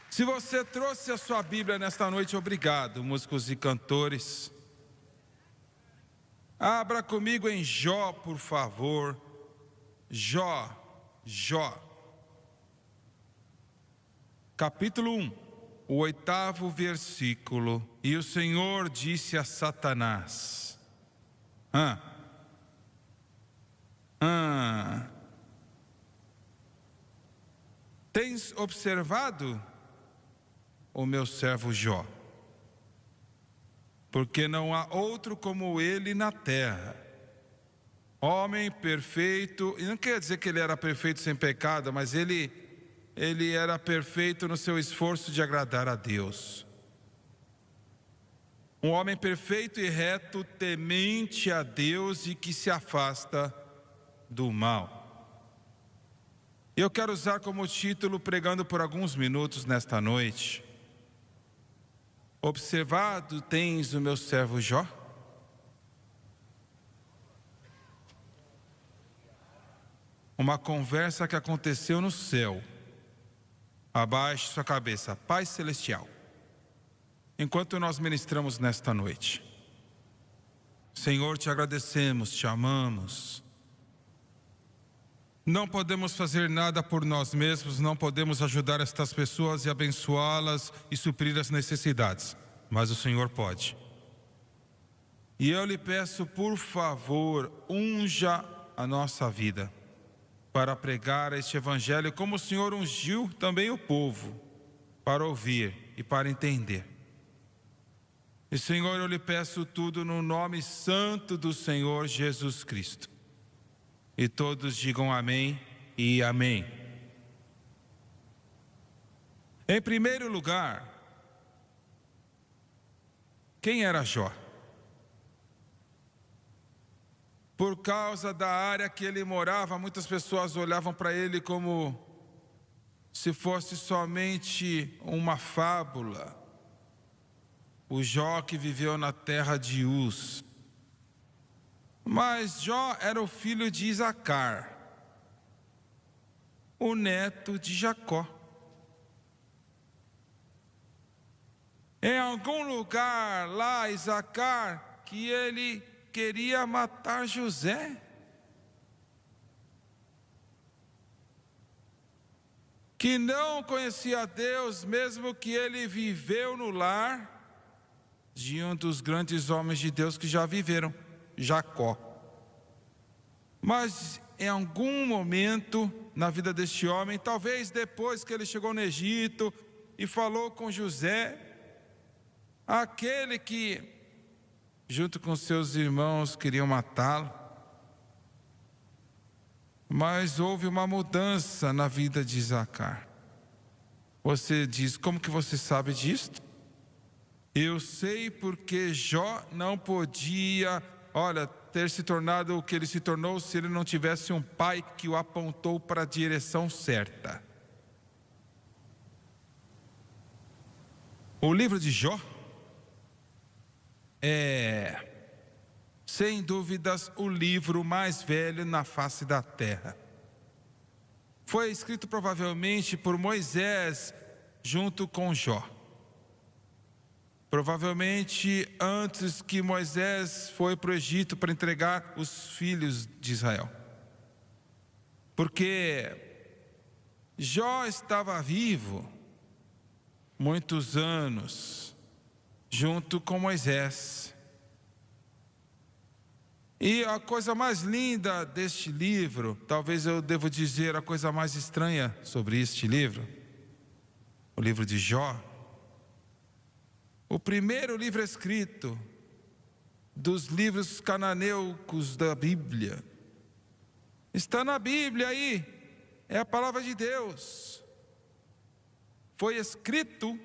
Se você trouxe a sua Bíblia nesta noite, obrigado, músicos e cantores. Abra comigo em Jó, por favor. Jó. Capítulo 1, o 8º versículo. E o Senhor disse a Satanás: Tens observado o meu servo Jó? Porque não há outro como ele na terra, homem perfeito. E não quer dizer que ele era perfeito sem pecado, mas ele era perfeito no seu esforço de agradar a Deus. Um homem perfeito e reto, temente a Deus e que se afasta do mal. Eu quero usar como título, pregando por alguns minutos nesta noite: observado tens o meu servo Jó? Uma conversa que aconteceu no céu. Abaixe sua cabeça, Pai Celestial, enquanto nós ministramos nesta noite. Senhor, te agradecemos, te amamos. Não podemos fazer nada por nós mesmos, não podemos ajudar estas pessoas e abençoá-las e suprir as necessidades, mas o Senhor pode. E eu lhe peço, por favor, unja a nossa vida para pregar este evangelho, como o Senhor ungiu também o povo, para ouvir e para entender. E Senhor, eu lhe peço tudo no nome santo do Senhor Jesus Cristo. E todos digam amém e amém. Em primeiro lugar, quem era Jó? Por causa da área que ele morava, muitas pessoas olhavam para ele como se fosse somente uma fábula. O Jó que viveu na terra de Uz. Mas Jó era o filho de Isacar, o neto de Jacó. Em algum lugar lá, Isacar, que ele queria matar José. Que não conhecia Deus, mesmo que ele viveu no lar de um dos grandes homens de Deus que já viveram, Jacó. Mas em algum momento na vida deste homem, talvez depois que ele chegou no Egito e falou com José, aquele que junto com seus irmãos queriam matá-lo, mas houve uma mudança na vida de Isacar. Você diz: como que você sabe disto? Eu sei porque Jó não podia, ter se tornado o que ele se tornou se ele não tivesse um pai que o apontou para a direção certa. O livro de Jó é, sem dúvidas, o livro mais velho na face da terra. Foi escrito provavelmente por Moisés junto com Jó. Provavelmente antes que Moisés foi para o Egito para entregar os filhos de Israel. Porque Jó estava vivo muitos anos junto com Moisés. E a coisa mais linda deste livro, talvez eu devo dizer a coisa mais estranha sobre este livro, o livro de Jó, o primeiro livro escrito dos livros cananeus da Bíblia, está na Bíblia aí, é a palavra de Deus. Foi escrito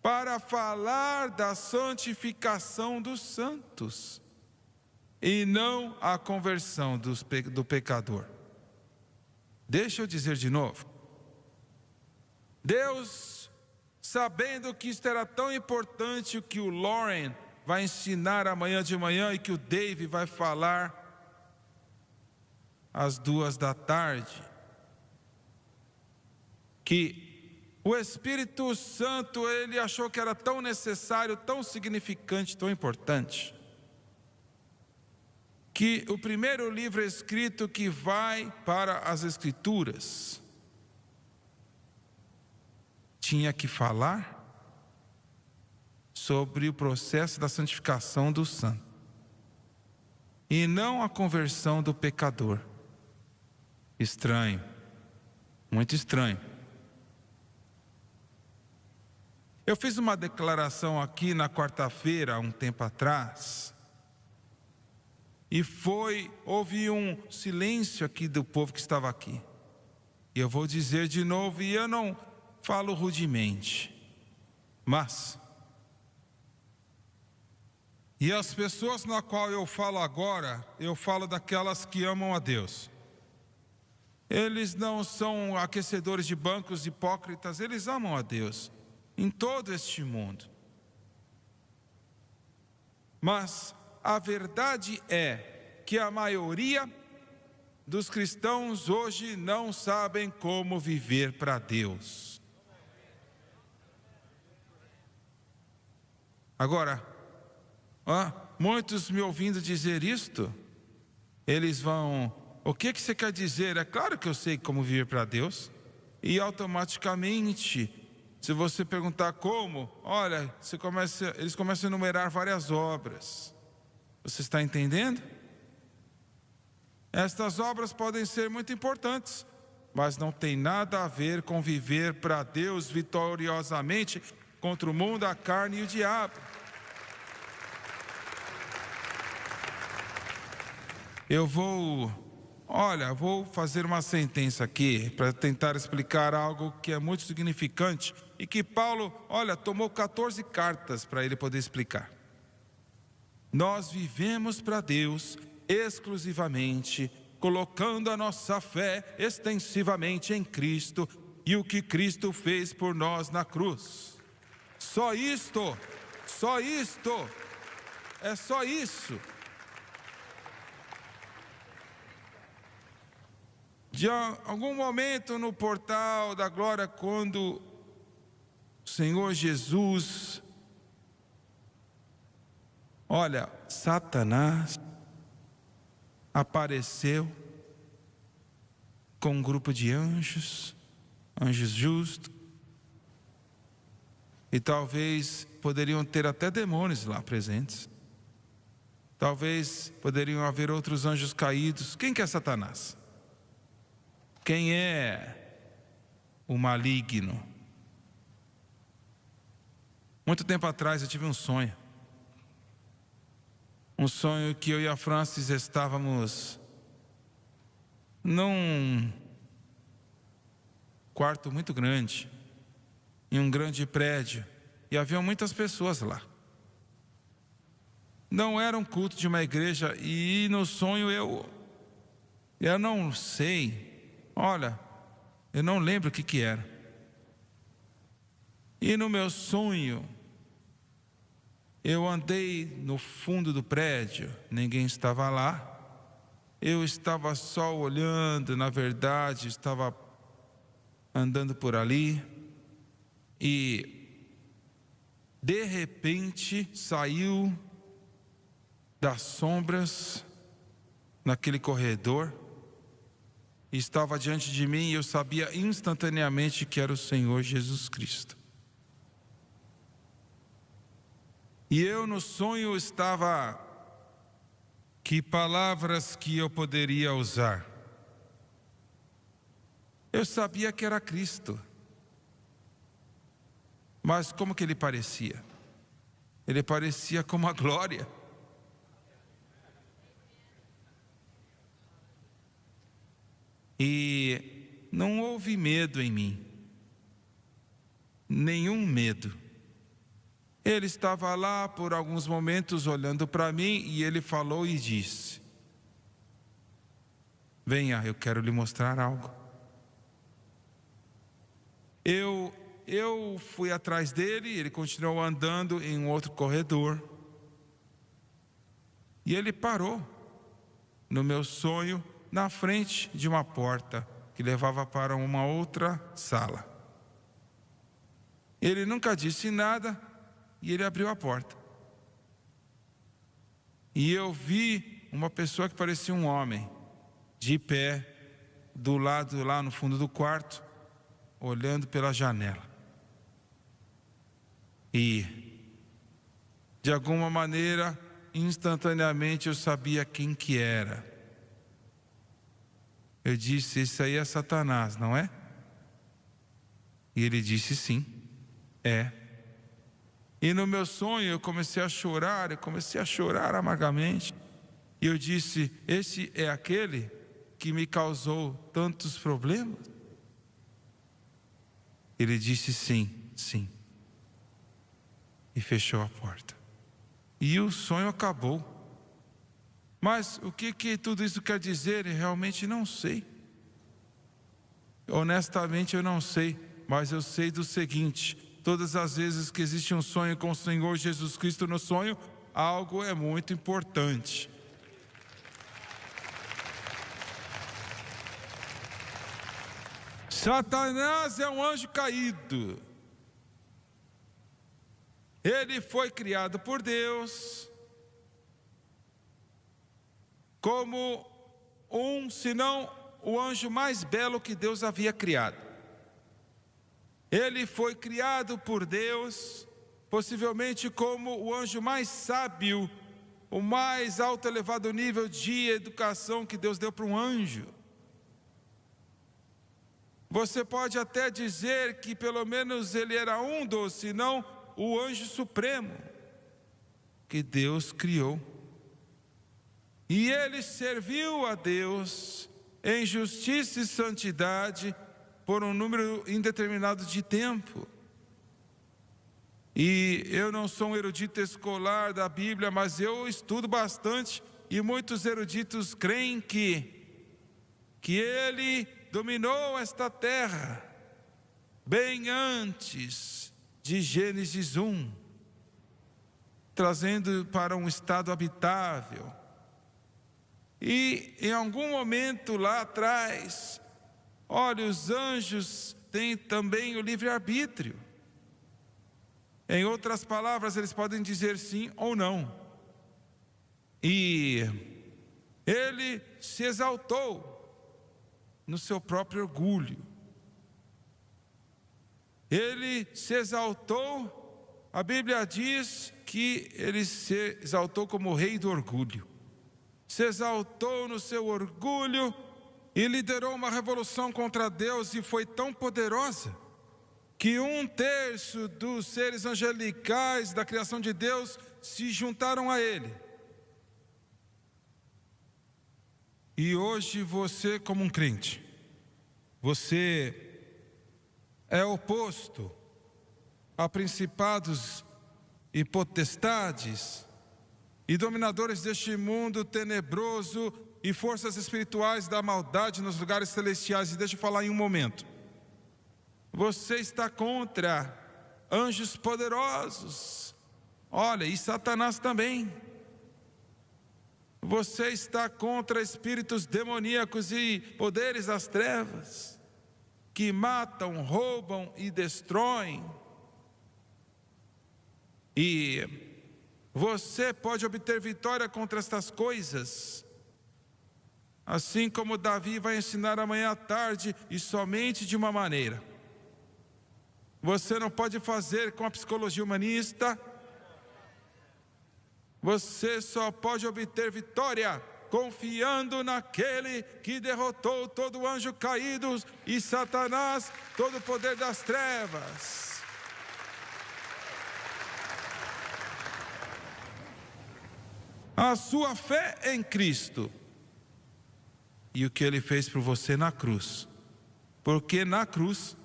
para falar da santificação dos santos e não a conversão do pecador. Deixa eu dizer de novo. Deus, sabendo que isto era tão importante, o que o Lauren vai ensinar amanhã de manhã e que o Dave vai falar às 14h, que O Espírito Santo, ele achou que era tão necessário, tão significante, tão importante, que o primeiro livro escrito que vai para as Escrituras tinha que falar sobre o processo da santificação do santo e não a conversão do pecador. Estranho, muito estranho. Eu fiz uma declaração aqui na quarta-feira, há um tempo atrás, e houve um silêncio aqui do povo que estava aqui. E eu vou dizer de novo, e eu não falo rudemente, mas, e as pessoas na qual eu falo agora, eu falo daquelas que amam a Deus. Eles não são aquecedores de bancos hipócritas, eles amam a Deus em todo este mundo. Mas a verdade é que a maioria dos cristãos hoje não sabem como viver para Deus. Agora, muitos me ouvindo dizer isto, eles vão: o que você quer dizer? É claro que eu sei como viver para Deus. E automaticamente, se você perguntar como, olha, eles começam a enumerar várias obras. Você está entendendo? Estas obras podem ser muito importantes, mas não tem nada a ver com viver para Deus vitoriosamente contra o mundo, a carne e o diabo. Vou fazer uma sentença aqui para tentar explicar algo que é muito significante e que Paulo, tomou 14 cartas para ele poder explicar. Nós vivemos para Deus exclusivamente, colocando a nossa fé extensivamente em Cristo e o que Cristo fez por nós na cruz. Só isto, é só isso. De algum momento no portal da glória, quando o Senhor Jesus, Satanás apareceu com um grupo de anjos justos, e talvez poderiam ter até demônios lá presentes. Talvez poderiam haver outros anjos caídos. Quem que é Satanás? Quem é o maligno? Muito tempo atrás eu tive um sonho. Um sonho que eu e a Francis estávamos num quarto muito grande, em um grande prédio, e havia muitas pessoas lá. Não era um culto de uma igreja, e no sonho eu não sei, eu não lembro o que era. E no meu sonho, eu andei no fundo do prédio, ninguém estava lá. Eu estava só olhando, na verdade, estava andando por ali. E, de repente, saiu das sombras, naquele corredor, e estava diante de mim, e eu sabia instantaneamente que era o Senhor Jesus Cristo. E eu no sonho estava, que palavras que eu poderia usar? Eu sabia que era Cristo. Mas como que ele parecia? Ele parecia como a glória. E não houve medo em mim. Nenhum medo. Ele estava lá por alguns momentos olhando para mim, e ele falou e disse: venha, eu quero lhe mostrar algo. Eu fui atrás dele, ele continuou andando em um outro corredor. E ele parou, no meu sonho, na frente de uma porta que levava para uma outra sala. Ele nunca disse nada e ele abriu a porta. E eu vi uma pessoa que parecia um homem, de pé, do lado lá no fundo do quarto, olhando pela janela. E, de alguma maneira, instantaneamente eu sabia quem que era. Eu disse: esse aí é Satanás, não é? E ele disse: sim, é. E no meu sonho eu comecei a chorar amargamente. E eu disse: esse é aquele que me causou tantos problemas? Ele disse: sim, sim. E fechou a porta. E o sonho acabou. Mas o que tudo isso quer dizer? Eu realmente não sei. Honestamente eu não sei. Mas eu sei do seguinte: todas as vezes que existe um sonho com o Senhor Jesus Cristo no sonho, algo é muito importante. Satanás é um anjo caído. Ele foi criado por Deus como se não o anjo mais belo que Deus havia criado. Ele foi criado por Deus, possivelmente como o anjo mais sábio, o mais alto elevado nível de educação que Deus deu para um anjo. Você pode até dizer que pelo menos ele era um dos, se não o anjo supremo que Deus criou. E ele serviu a Deus em justiça e santidade por um número indeterminado de tempo. E eu não sou um erudito escolar da Bíblia, mas eu estudo bastante, e muitos eruditos creem que ele dominou esta terra bem antes de Gênesis 1, trazendo para um estado habitável. E em algum momento lá atrás, olha, os anjos têm também o livre-arbítrio. Em outras palavras, eles podem dizer sim ou não. E ele se exaltou no seu próprio orgulho. Ele se exaltou, a Bíblia diz que ele se exaltou como rei do orgulho. Se exaltou no seu orgulho e liderou uma revolução contra Deus, e foi tão poderosa que 1/3 dos seres angelicais da criação de Deus se juntaram a ele. E hoje você, como um crente, você é oposto a principados e potestades e dominadores deste mundo tenebroso e forças espirituais da maldade nos lugares celestiais. E deixa eu falar em um momento. Você está contra anjos poderosos. Olha, e Satanás também. Você está contra espíritos demoníacos e poderes das trevas, que matam, roubam e destroem. E você pode obter vitória contra estas coisas, assim como Davi vai ensinar amanhã à tarde, e somente de uma maneira. Você não pode fazer com a psicologia humanista. Você só pode obter vitória confiando naquele que derrotou todo anjo caído e Satanás, todo o poder das trevas. A sua fé em Cristo e o que Ele fez por você na cruz, porque na cruz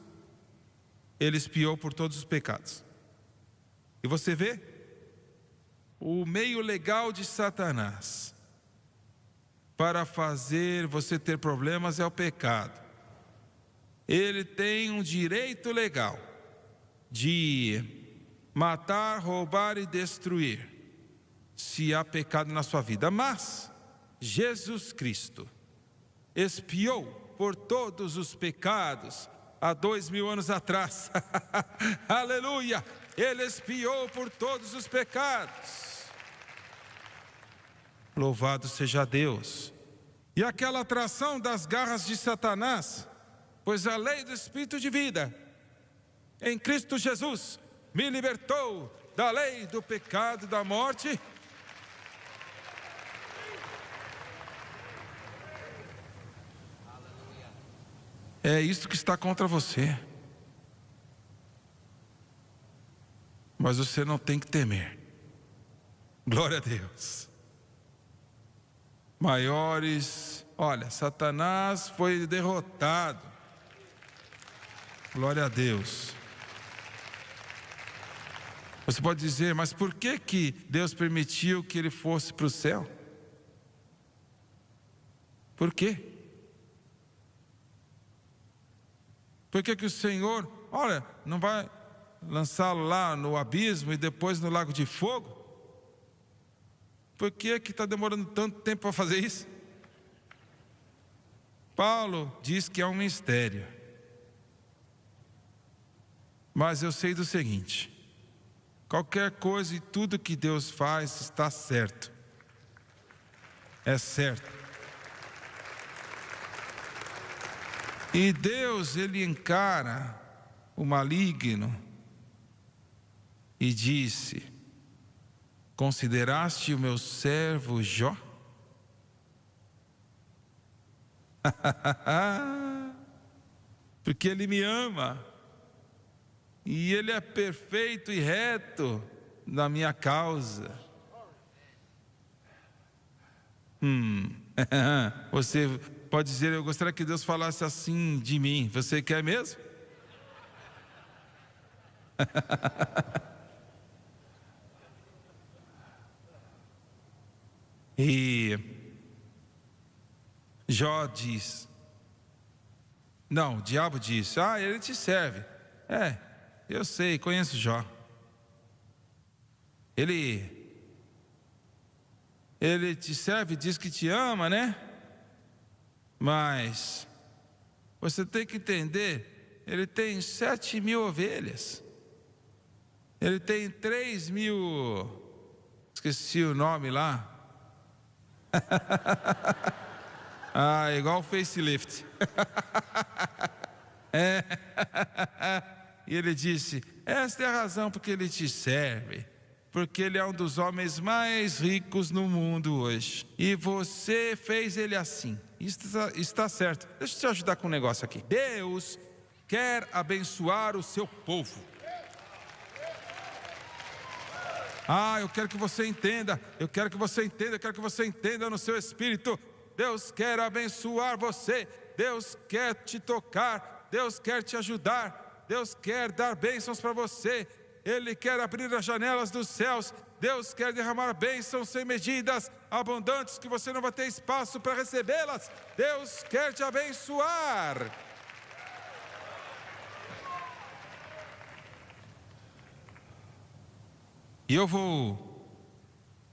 Ele expiou por todos os pecados. E você vê o meio legal de Satanás para fazer você ter problemas é o pecado. Ele tem um direito legal de matar, roubar e destruir, se há pecado na sua vida. Mas Jesus Cristo expiou por todos os pecados há 2000 anos atrás. Aleluia! Ele expiou por todos os pecados. Louvado seja Deus. E aquela atração das garras de Satanás, pois a lei do Espírito de vida em Cristo Jesus me libertou da lei do pecado e da morte. É isso que está contra você. Mas você não tem que temer. Glória a Deus. Maiores, olha, Satanás foi derrotado. Glória a Deus. Você pode dizer, mas por que Deus permitiu que ele fosse para o céu? Por quê? Por que o Senhor, olha, não vai lançá-lo lá no abismo e depois no lago de fogo? Por que está demorando tanto tempo para fazer isso? Paulo diz que é um mistério. Mas eu sei do seguinte: qualquer coisa e tudo que Deus faz está certo. É certo. E Deus, ele encara o maligno e disse: consideraste o meu servo Jó? Porque ele me ama e ele é perfeito e reto na minha causa. Você pode dizer, eu gostaria que Deus falasse assim de mim. Você quer mesmo? E Jó diz, não, o diabo disse, ele te serve. Eu sei, conheço Jó. Ele te serve, diz que te ama, né? Mas você tem que entender, ele tem 7.000 ovelhas. Ele tem 3.000, esqueci o nome lá. Igual o facelift. E ele disse, esta é a razão porque ele te serve. Porque ele é um dos homens mais ricos no mundo hoje. E você fez ele assim. Isso está certo. Deixa eu te ajudar com um negócio aqui. Deus quer abençoar o seu povo. Eu quero que você entenda. Eu quero que você entenda no seu espírito. Deus quer abençoar você. Deus quer te tocar. Deus quer te ajudar. Deus quer dar bênçãos para você. Ele quer abrir as janelas dos céus. Deus quer derramar bênçãos sem medidas, abundantes, que você não vai ter espaço para recebê-las. Deus quer te abençoar. E eu vou,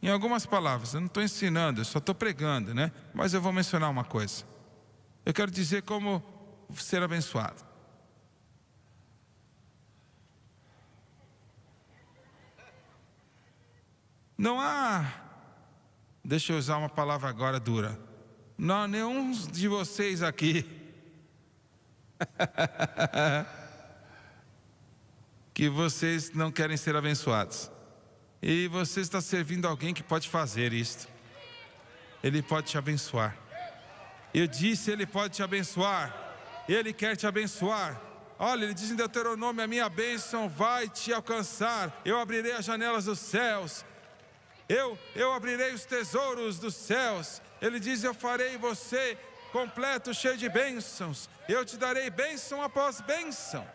em algumas palavras, eu não estou ensinando, eu só estou pregando, né? Mas eu vou mencionar uma coisa. Eu quero dizer como ser abençoado. Não há, deixa eu usar uma palavra agora dura, não há nenhum de vocês aqui que vocês não querem ser abençoados. E você está servindo alguém que pode fazer isto. Ele pode te abençoar. Eu disse, ele pode te abençoar. Ele quer te abençoar. Olha, ele diz em Deuteronômio, a minha bênção vai te alcançar. Eu abrirei as janelas dos céus. Eu abrirei os tesouros dos céus. Ele diz, eu farei você completo, cheio de bênçãos. Eu te darei bênção após bênção.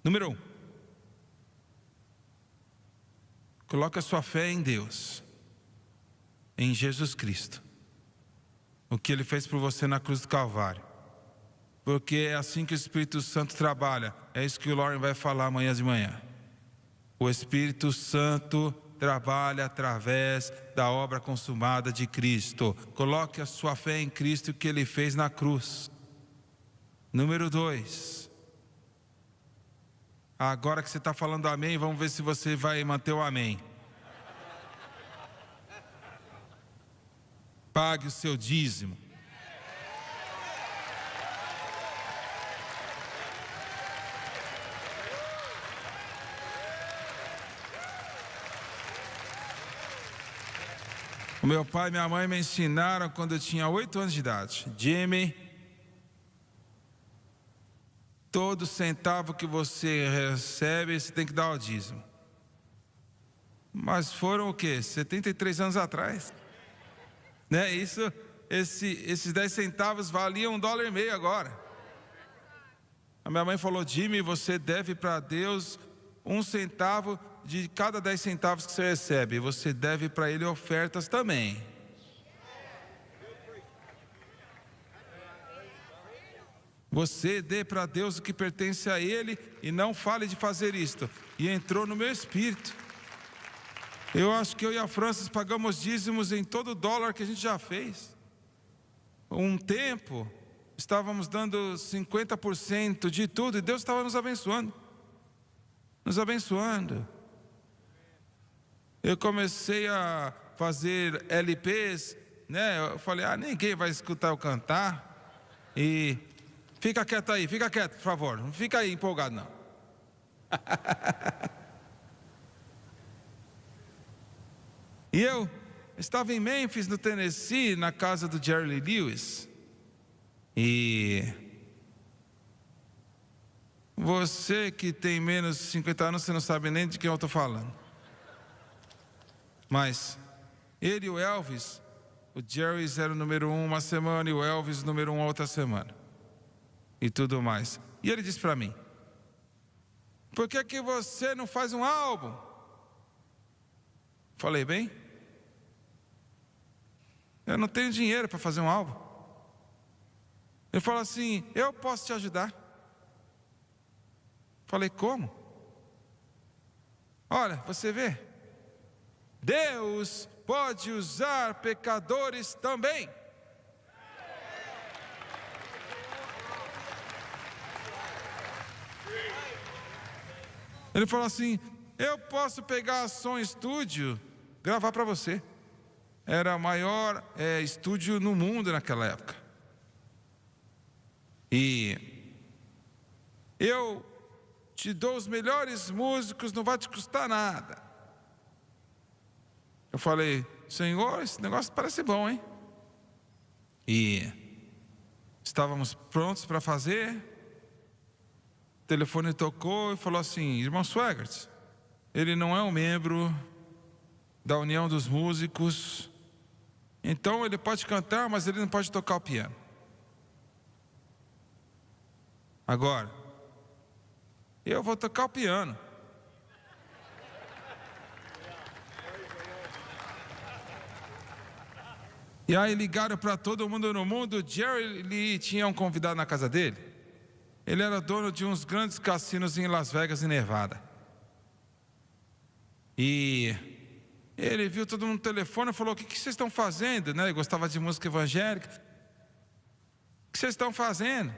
Número 1. Coloque a sua fé em Deus, em Jesus Cristo. O que Ele fez por você na cruz do Calvário. Porque é assim que o Espírito Santo trabalha. É isso que o Lauren vai falar amanhã de manhã. O Espírito Santo trabalha através da obra consumada de Cristo. Coloque a sua fé em Cristo e o que Ele fez na cruz. Número 2. Agora que você está falando amém, vamos ver se você vai manter o amém. Pague o seu dízimo. O meu pai e minha mãe me ensinaram quando eu tinha 8 anos de idade. Jimmy, todo centavo que você recebe, você tem que dar ao dízimo. Mas foram o quê? 73 anos atrás. Né? Esses 10 centavos valiam $1,50 agora. A minha mãe falou: Jimmy, você deve para Deus 1 centavo de cada 10 centavos que você recebe. Você deve para Ele ofertas também. Você dê para Deus o que pertence a Ele e não fale de fazer isto. E entrou no meu espírito. Eu acho que eu e a Francis pagamos dízimos em todo dólar que a gente já fez. Um tempo, estávamos dando 50% de tudo e Deus estava nos abençoando. Nos abençoando. Eu comecei a fazer LPs, né? Eu falei: ninguém vai escutar eu cantar. E fica quieto aí, fica quieto, por favor. Não fica aí empolgado, não. E eu estava em Memphis, no Tennessee, na casa do Jerry Lee Lewis. E você que tem menos de 50 anos, você não sabe nem de quem eu estou falando. Mas ele e o Elvis, o Jerry era o número 1 uma semana e o Elvis número 1 a outra semana. E tudo mais. E ele disse para mim: por que você não faz um álbum? Falei: bem, eu não tenho dinheiro para fazer um álbum. Ele falou assim: eu posso te ajudar. Falei: como? Olha, você vê, Deus pode usar pecadores também. Ele falou assim: eu posso pegar a Som Studio, gravar para você. Era o maior estúdio no mundo naquela época. E eu te dou os melhores músicos, não vai te custar nada. Eu falei: Senhor, esse negócio parece bom, hein? E estávamos prontos para fazer. O telefone tocou e falou assim: irmão Swaggart, ele não é um membro da União dos Músicos, então ele pode cantar, mas ele não pode tocar o piano. Agora, eu vou tocar o piano. E aí ligaram para todo mundo no mundo. O Jerry Lee tinha um convidado na casa dele. Ele era dono de uns grandes cassinos em Las Vegas e Nevada. E ele viu todo mundo no telefone e falou: o que vocês estão fazendo? Né? Ele gostava de música evangélica. O que vocês estão fazendo?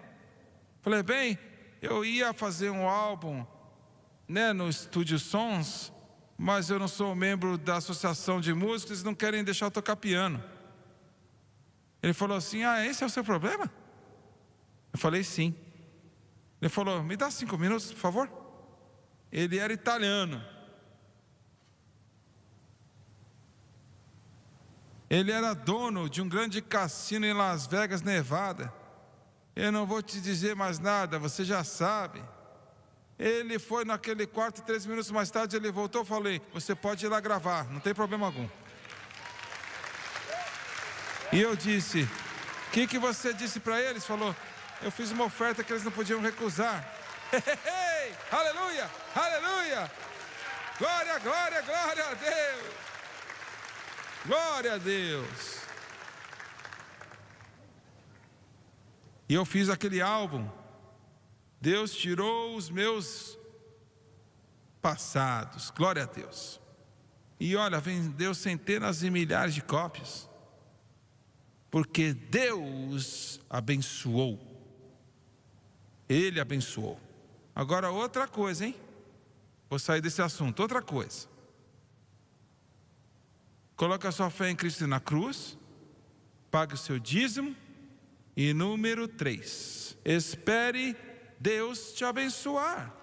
Falei: bem, eu ia fazer um álbum, né, no Estúdio Sons, mas eu não sou membro da associação de músicos e não querem deixar eu tocar piano. Ele falou assim: esse é o seu problema? Eu falei: sim. Ele falou: me dá 5 minutos, por favor. Ele era italiano. Ele era dono de um grande cassino em Las Vegas, Nevada. Eu não vou te dizer mais nada, você já sabe. Ele foi naquele quarto e 3 minutos mais tarde ele voltou. Eu falei: você pode ir lá gravar, não tem problema algum. E eu disse: o que você disse para eles? Falou: eu fiz uma oferta que eles não podiam recusar. Aleluia, aleluia, glória, glória, glória a Deus, glória a Deus. E eu fiz aquele álbum. Deus tirou os meus passados, glória a Deus. E olha, vendeu centenas e milhares de cópias. Porque Deus abençoou. Ele abençoou. Agora outra coisa, hein? Vou sair desse assunto. Outra coisa. Coloque a sua fé em Cristo na cruz. Pague o seu dízimo. E número 3. Espere Deus te abençoar.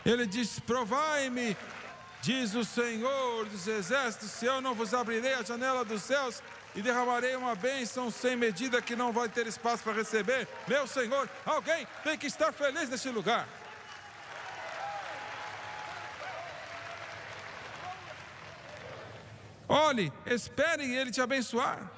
Ele diz: provai-me, diz o Senhor dos exércitos, se eu não vos abrirei a janela dos céus e derramarei uma bênção sem medida que não vai ter espaço para receber. Meu Senhor, alguém tem que estar feliz neste lugar. Olhe, esperem Ele te abençoar.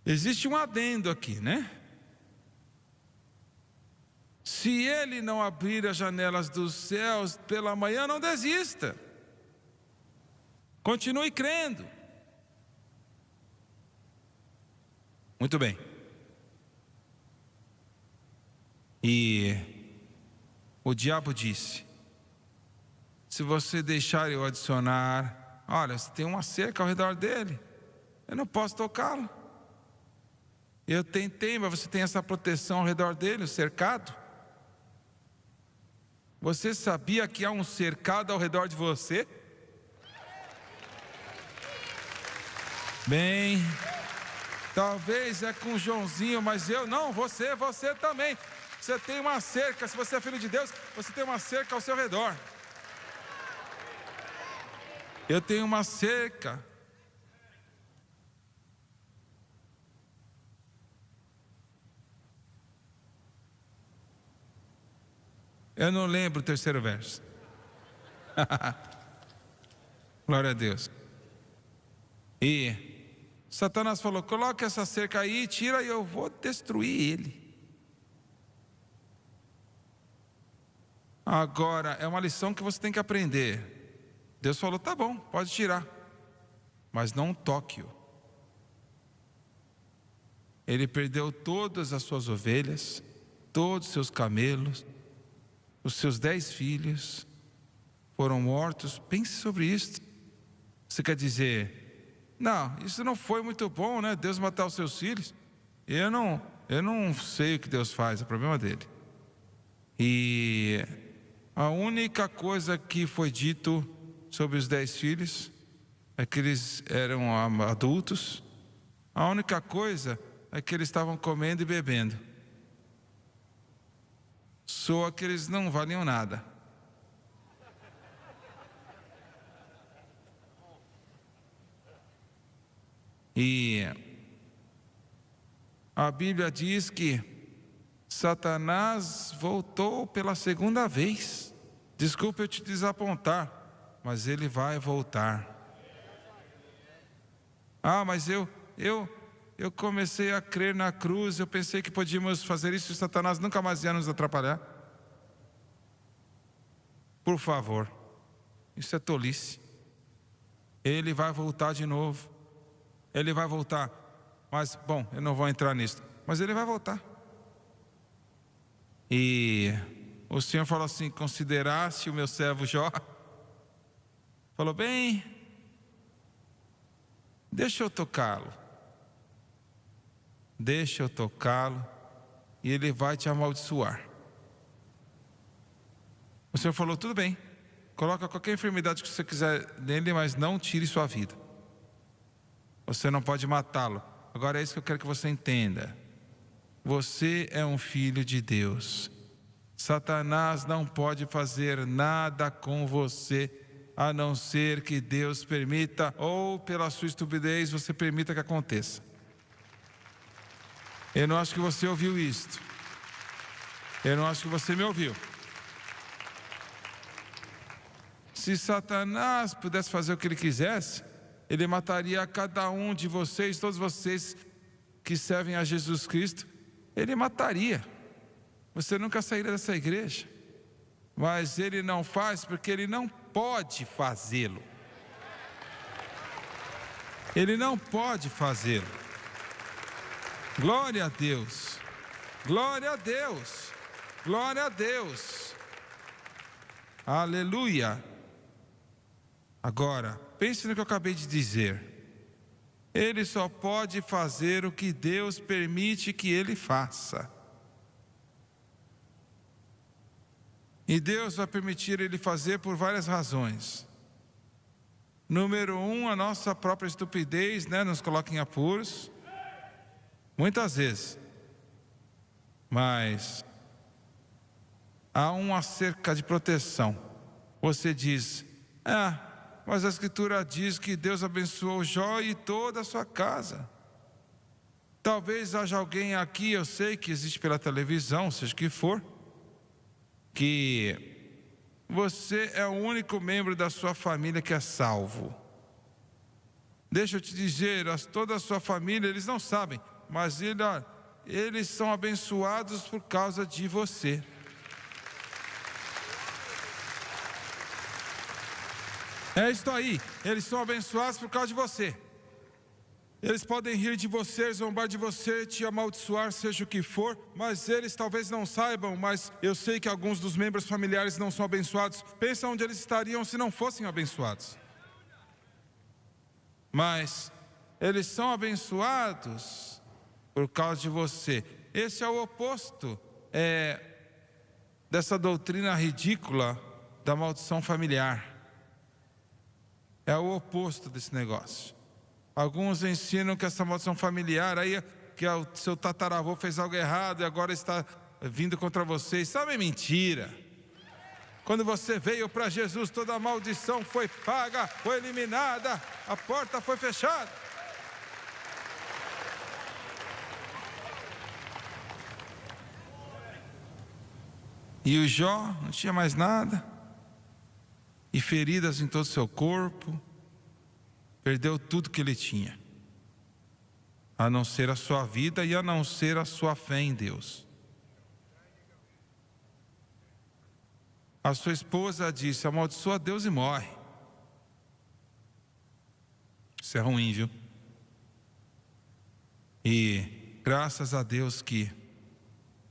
Existe um adendo aqui, né? Se Ele não abrir as janelas dos céus pela manhã, não desista. Continue crendo. Muito bem. E o diabo disse: se você deixar eu adicionar, olha, você tem uma cerca ao redor dele, eu não posso tocá-lo. Eu tentei, mas você tem essa proteção ao redor dele, o cercado. Você sabia que há um cercado ao redor de você? Bem, talvez é com o Joãozinho, mas eu não, você também. Você tem uma cerca, se você é filho de Deus, você tem uma cerca ao seu redor. Eu tenho uma cerca. Eu não lembro o terceiro verso. Glória a Deus. E Satanás falou: coloque essa cerca aí, tira e eu vou destruir ele. Agora, é uma lição que você tem que aprender. Deus falou: tá bom, pode tirar, mas não toque-o. Ele perdeu todas as suas ovelhas, todos os seus camelos, os seus 10 filhos foram mortos. Pense sobre isso. Você quer dizer: não, isso não foi muito bom, né? Deus matar os seus filhos. Eu não sei o que Deus faz, é problema dele. E a única coisa que foi dito sobre os 10 filhos é que eles eram adultos. A única coisa é que eles estavam comendo e bebendo. Soa que eles não valiam nada. E a Bíblia diz que Satanás voltou pela segunda vez. Desculpe eu te desapontar, mas ele vai voltar. Ah, mas eu comecei a crer na cruz, eu pensei que podíamos fazer isso e Satanás nunca mais ia nos atrapalhar. Por favor, isso é tolice. Ele vai voltar de novo. Ele vai voltar. Mas, bom, eu não vou entrar nisso. Mas ele vai voltar. E o Senhor falou assim: consideraste o meu servo Jó? Falou: bem, deixa eu tocá-lo. Deixa eu tocá-lo e ele vai te amaldiçoar. O Senhor falou: tudo bem, coloca qualquer enfermidade que você quiser nele, mas não tire sua vida. Você não pode matá-lo. Agora é isso que eu quero que você entenda. Você é um filho de Deus. Satanás não pode fazer nada com você, a não ser que Deus permita, ou pela sua estupidez você permita que aconteça. Eu não acho que você ouviu isto. Eu não acho que você me ouviu. Se Satanás pudesse fazer o que ele quisesse, ele mataria cada um de vocês, todos vocês que servem a Jesus Cristo, ele mataria. Você nunca sairia dessa igreja. Mas ele não faz porque ele não pode fazê-lo. Ele não pode fazê-lo. Glória a Deus. Glória a Deus. Glória a Deus. Aleluia. Agora, pense no que eu acabei de dizer. Ele só pode fazer o que Deus permite que ele faça. E Deus vai permitir ele fazer por várias razões. Número 1, a nossa própria estupidez, nos coloca em apuros. Muitas vezes. Mas há uma cerca de proteção. Você diz, mas a Escritura diz que Deus abençoou Jó e toda a sua casa. Talvez haja alguém aqui, eu sei que existe pela televisão, seja o que for, que você é o único membro da sua família que é salvo. Deixa eu te dizer, toda a sua família, eles não sabem, mas eles são abençoados por causa de você. É isso aí, eles são abençoados por causa de você. Eles podem rir de você, zombar de você, te amaldiçoar, seja o que for, mas eles talvez não saibam, mas eu sei que alguns dos membros familiares não são abençoados. Pensa onde eles estariam se não fossem abençoados. Mas eles são abençoados por causa de você. Esse é o oposto dessa doutrina ridícula da maldição familiar. É o oposto desse negócio. Alguns ensinam que essa maldição familiar aí, que o seu tataravô fez algo errado e agora está vindo contra você. Isso é mentira. Quando você veio para Jesus, toda a maldição foi paga, foi eliminada, a porta foi fechada. E o Jó não tinha mais nada, e feridas em todo o seu corpo, perdeu tudo que ele tinha, a não ser a sua vida e a não ser a sua fé em Deus. A sua esposa disse, amaldiçoa Deus e morre. Isso é ruim, viu? E graças a Deus que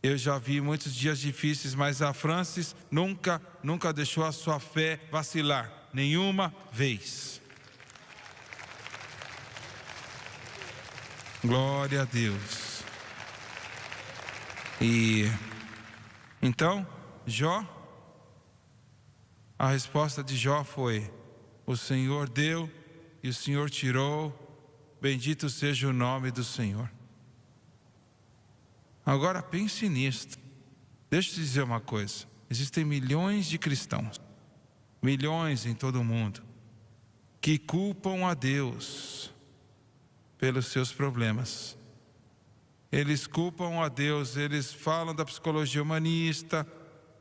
eu já vi muitos dias difíceis, mas a Francis nunca deixou a sua fé vacilar, nenhuma vez. Glória a Deus. E então, Jó, a resposta de Jó foi: o Senhor deu e o Senhor tirou, bendito seja o nome do Senhor. Agora pense nisto. Deixa eu te dizer uma coisa. Existem milhões de cristãos, milhões em todo o mundo, que culpam a Deus pelos seus problemas. Eles culpam a Deus, eles falam da psicologia humanista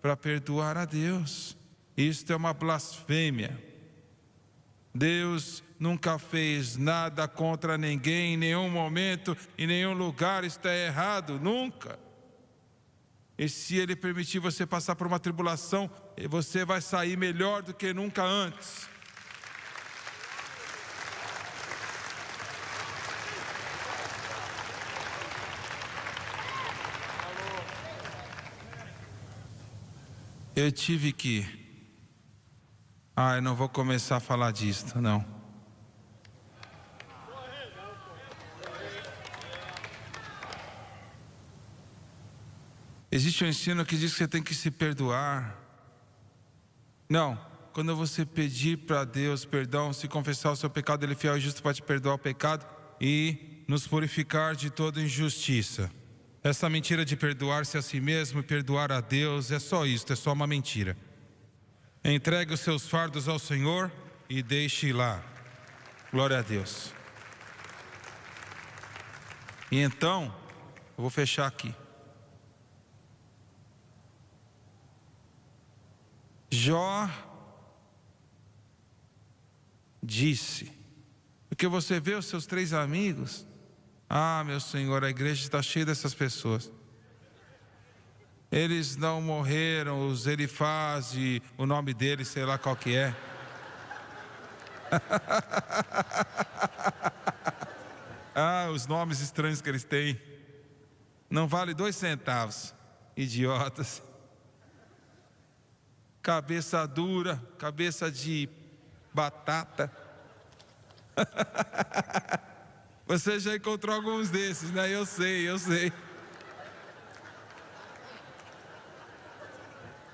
para perdoar a Deus. Isto é uma blasfêmia. Deus nunca fez nada contra ninguém, em nenhum momento, em nenhum lugar. Está errado, nunca. E se Ele permitir você passar por uma tribulação, você vai sair melhor do que nunca antes. Eu tive que... eu não vou começar a falar disso, não. Existe um ensino que diz que você tem que se perdoar. Não, quando você pedir para Deus perdão, se confessar o seu pecado, Ele é fiel e justo para te perdoar o pecado e nos purificar de toda injustiça. Essa mentira de perdoar-se a si mesmo e perdoar a Deus é só isso, é só uma mentira. Entregue os seus fardos ao Senhor e deixe lá. Glória a Deus. E então, eu vou fechar aqui. Jó disse, porque você vê os seus 3 amigos, meu Senhor, a igreja está cheia dessas pessoas. Eles não morreram, os Elifaz e o nome deles, sei lá qual que é. Os nomes estranhos que eles têm. Não vale 2 centavos. Idiotas. Cabeça dura, cabeça de batata. Você já encontrou alguns desses, né? Eu sei.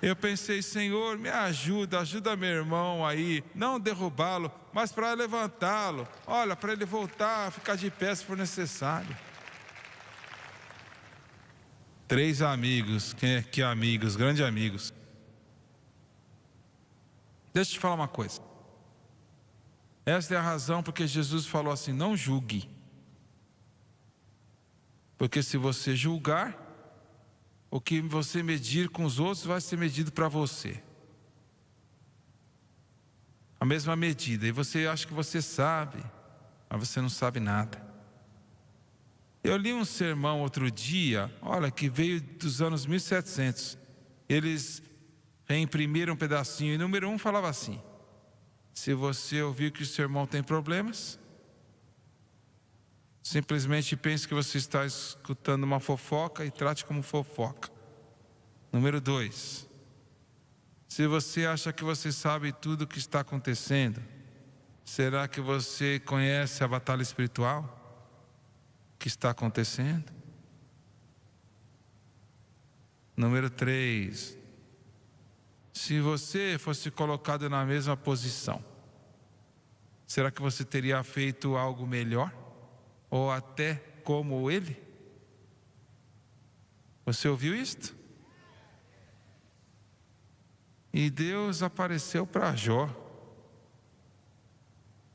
Eu pensei, Senhor, me ajuda meu irmão aí, não derrubá-lo, mas para levantá-lo. Olha, para ele voltar, ficar de pé se for necessário. 3 amigos, quem é que amigos, grandes amigos. Deixa eu te falar uma coisa. Esta é a razão porque Jesus falou assim: não julgue. Porque se você julgar, o que você medir com os outros vai ser medido para você. A mesma medida. E você acha que você sabe, mas você não sabe nada. Eu li um sermão outro dia, olha, que veio dos anos 1700. Eles reimprimiram um pedacinho e número 1 falava assim: se você ouvir que o seu irmão tem problemas, simplesmente pense que você está escutando uma fofoca e trate como fofoca. Número 2, se você acha que você sabe tudo o que está acontecendo, será que você conhece a batalha espiritual que está acontecendo? Número 3, se você fosse colocado na mesma posição, será que você teria feito algo melhor? Ou até como ele? Você ouviu isto? E Deus apareceu para Jó.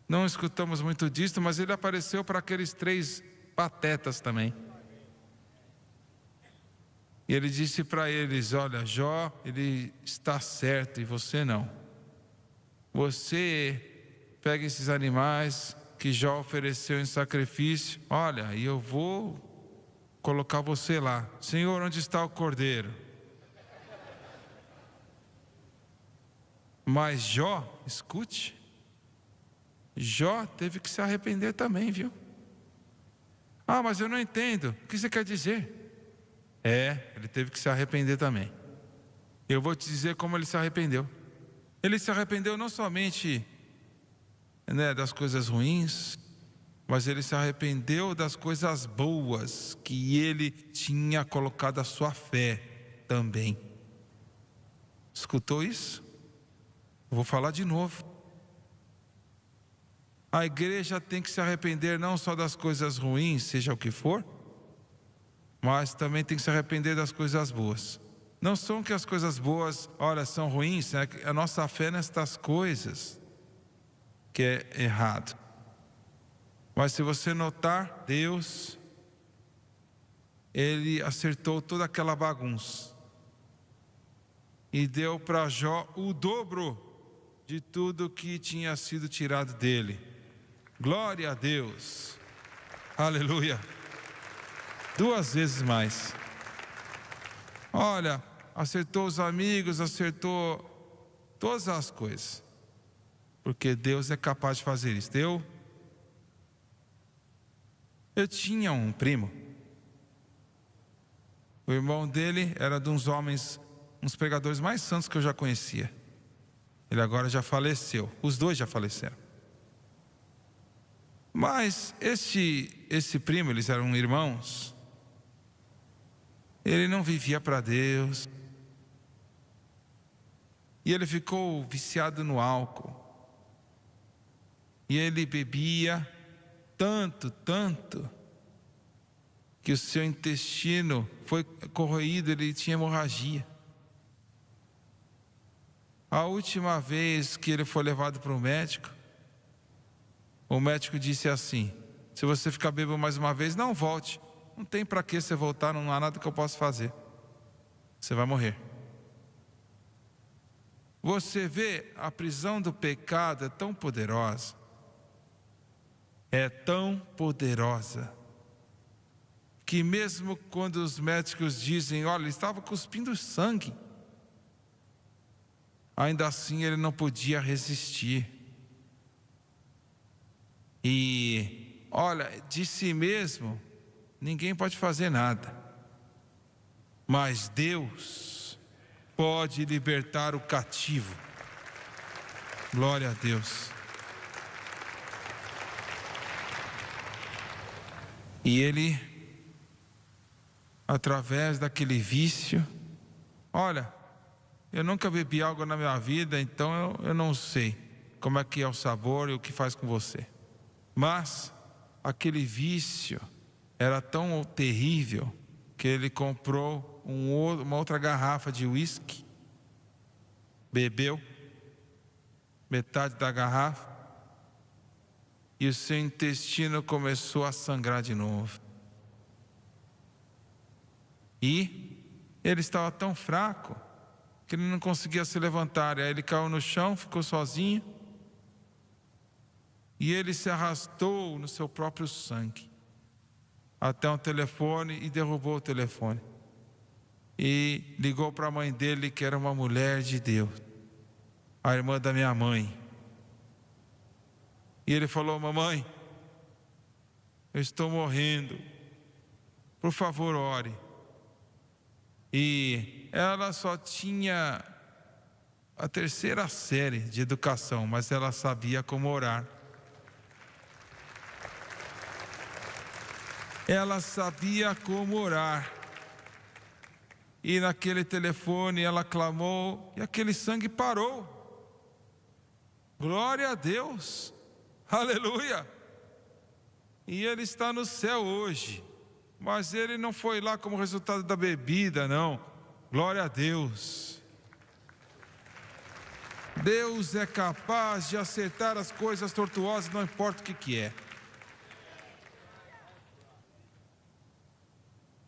Não escutamos muito disso, mas ele apareceu para aqueles 3 patetas também. E ele disse para eles: olha, Jó, ele está certo e você não. Você pega esses animais que Jó ofereceu em sacrifício, olha, e eu vou colocar você lá. Senhor, onde está o cordeiro? Mas Jó, escute, Jó teve que se arrepender também, viu? Mas eu não entendo, o que você quer dizer? Ele teve que se arrepender também. Eu vou te dizer como ele se arrependeu. Ele se arrependeu não somente das coisas ruins, mas ele se arrependeu das coisas boas que ele tinha colocado a sua fé também. Escutou isso? Eu vou falar de novo. A igreja tem que se arrepender não só das coisas ruins, seja o que for, mas também tem que se arrepender das coisas boas. Não são que as coisas boas, olha, são ruins, né? A nossa fé nestas coisas que é errado. Mas se você notar, Deus, Ele acertou toda aquela bagunça e deu para Jó o dobro de tudo que tinha sido tirado dele. Glória a Deus, aleluia, 2 vezes mais. Olha, acertou os amigos, acertou todas as coisas, porque Deus é capaz de fazer isso. Eu tinha um primo, o irmão dele era de uns homens, uns pregadores mais santos que eu já conhecia. Ele agora já faleceu, os 2 já faleceram. Mas esse primo, eles eram irmãos, ele não vivia para Deus, e ele ficou viciado no álcool, e ele bebia tanto, que o seu intestino foi corroído, ele tinha hemorragia. A última vez que ele foi levado para o médico, o médico disse assim: se você ficar bêbado mais uma vez, não volte. Não tem para que você voltar, não há nada que eu possa fazer. Você vai morrer. Você vê, a prisão do pecado é tão poderosa. É tão poderosa, que mesmo quando os médicos dizem, olha, ele estava cuspindo sangue, ainda assim ele não podia resistir. E olha, de si mesmo, ninguém pode fazer nada. Mas Deus pode libertar o cativo. Glória a Deus. E ele, através daquele vício, olha, eu nunca bebi algo na minha vida, então eu não sei como é que é o sabor e o que faz com você. Mas aquele vício era tão terrível que ele comprou uma outra garrafa de uísque, bebeu metade da garrafa e o seu intestino começou a sangrar de novo. E ele estava tão fraco que ele não conseguia se levantar. E aí ele caiu no chão, ficou sozinho. E ele se arrastou no seu próprio sangue até um telefone e derrubou o telefone. E ligou para a mãe dele, que era uma mulher de Deus, a irmã da minha mãe. E ele falou: mamãe, eu estou morrendo, por favor ore. E ela só tinha a 3ª série de educação, mas ela sabia como orar. Ela sabia como orar. E naquele telefone ela clamou e aquele sangue parou. Glória a Deus. Aleluia. E ele está no céu hoje. Mas ele não foi lá como resultado da bebida, não. Glória a Deus. Deus é capaz de acertar as coisas tortuosas, não importa o que é.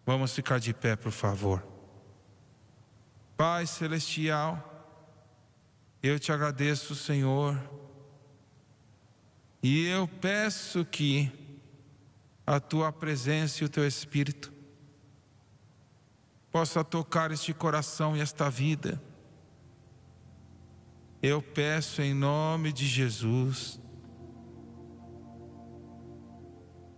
Vamos ficar de pé, por favor. Pai Celestial, eu te agradeço, Senhor, e eu peço que a Tua presença e o Teu Espírito possa tocar este coração e esta vida. Eu peço em nome de Jesus.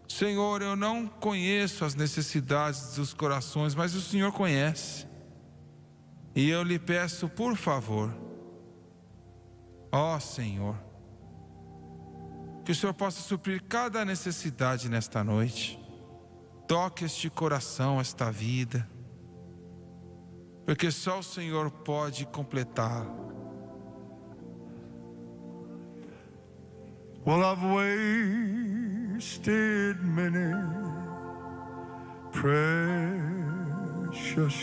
Senhor, eu não conheço as necessidades dos corações, mas o Senhor conhece. E eu lhe peço, por favor, ó Senhor, que o Senhor possa suprir cada necessidade nesta noite. Toque este coração, esta vida, porque só o Senhor pode completar. Well, I've wasted many precious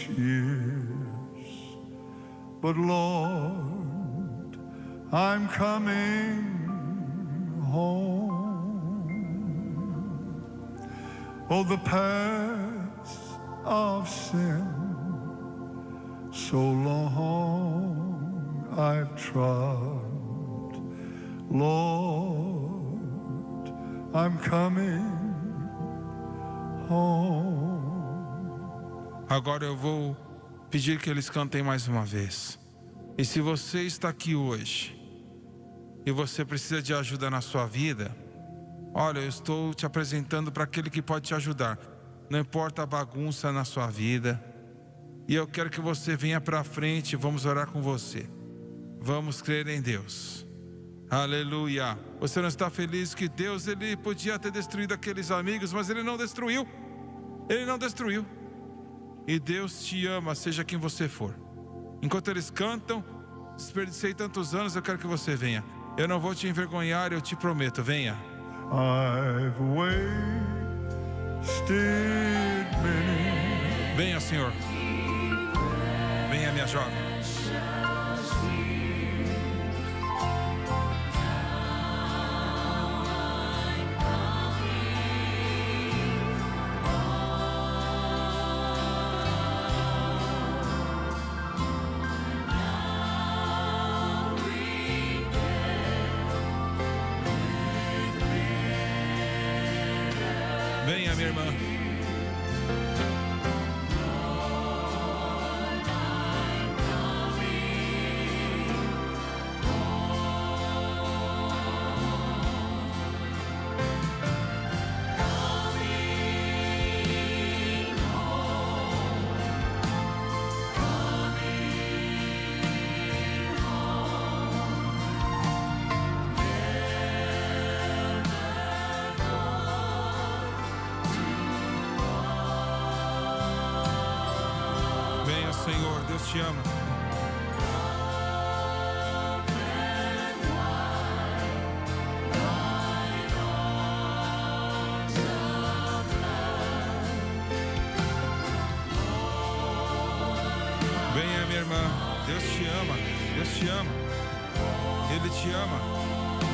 years, but Lord, I'm coming home. Oh, the paths of sin so long I've trod, Lord, I'm coming home. Agora eu vou pedir que eles cantem mais uma vez. E se você está aqui hoje e você precisa de ajuda na sua vida, olha, eu estou te apresentando para aquele que pode te ajudar. Não importa a bagunça na sua vida. E eu quero que você venha para frente e vamos orar com você. Vamos crer em Deus. Aleluia. Você não está feliz que Deus, Ele podia ter destruído aqueles amigos, mas Ele não destruiu. Ele não destruiu. E Deus te ama, seja quem você for. Enquanto eles cantam, desperdicei tantos anos, eu quero que você venha. Eu não vou te envergonhar, eu te prometo, venha. I've wasted many. Venha, Senhor. Venha, minha jovem. Venha, minha irmã. Senhor, Deus te ama. Venha, minha irmã, Deus te ama, Deus te ama, Ele te ama.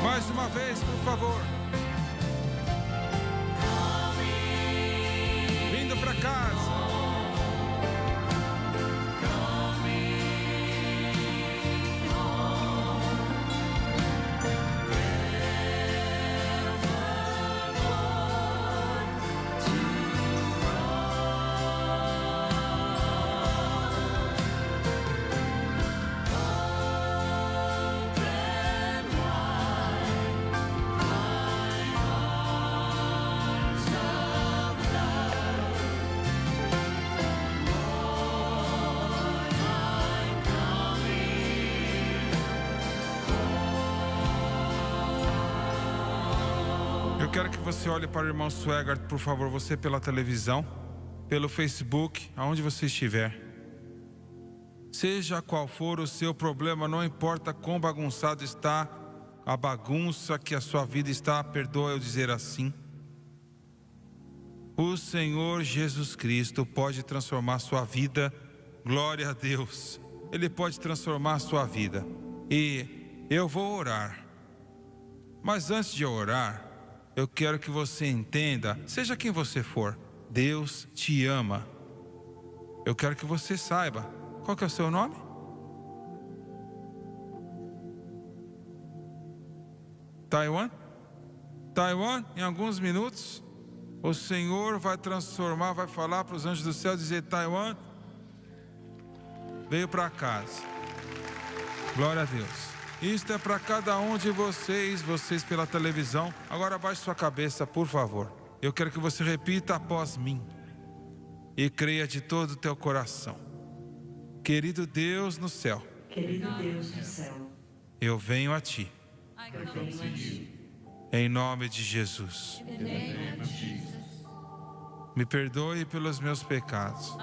Mais uma vez, por favor. Vindo para casa. Eu quero que você olhe para o irmão Swegard, por favor, você pela televisão, pelo Facebook, aonde você estiver. Seja qual for o seu problema, não importa quão bagunçado está a bagunça que a sua vida está, perdoa eu dizer assim. O Senhor Jesus Cristo pode transformar sua vida, glória a Deus. Ele pode transformar a sua vida. E eu vou orar. Mas antes de eu orar, eu quero que você entenda, seja quem você for, Deus te ama. Eu quero que você saiba. Qual que é o seu nome? Taiwan? Taiwan, em alguns minutos, o Senhor vai transformar, vai falar para os anjos do céu, dizer: Taiwan veio para casa. Glória a Deus. Isto é para cada um de vocês pela televisão. Agora abaixe sua cabeça, por favor. Eu quero que você repita após mim e creia de todo o teu coração. Querido Deus no céu, eu venho a Ti, em nome de Jesus. Me perdoe pelos meus pecados,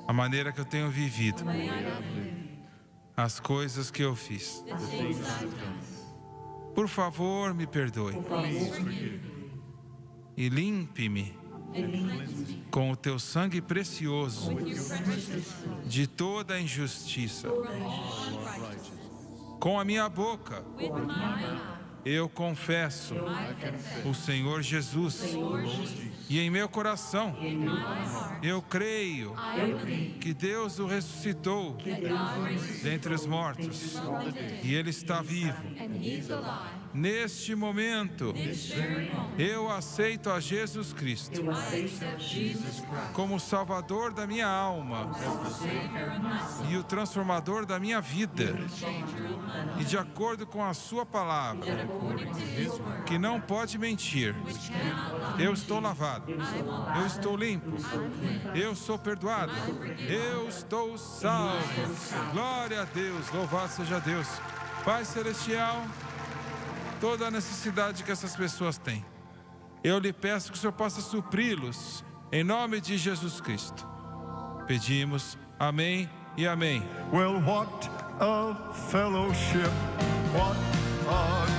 a maneira que eu tenho vivido, as coisas que eu fiz. Por favor, me perdoe e limpe-me com o teu sangue precioso de toda a injustiça. Com a minha boca eu confesso o Senhor Jesus, e em meu coração eu creio que Deus o ressuscitou dentre os mortos e Ele está vivo. Neste momento eu aceito a Jesus Cristo como Salvador da minha alma e o transformador da minha vida. E de acordo com a sua palavra, que não pode mentir, eu estou lavado, eu estou limpo, eu sou perdoado, eu estou salvo. Glória a Deus, louvado seja Deus. Pai Celestial, toda a necessidade que essas pessoas têm, eu lhe peço que o Senhor possa supri-los, em nome de Jesus Cristo. Pedimos, amém e amém. Well, what a fellowship, what a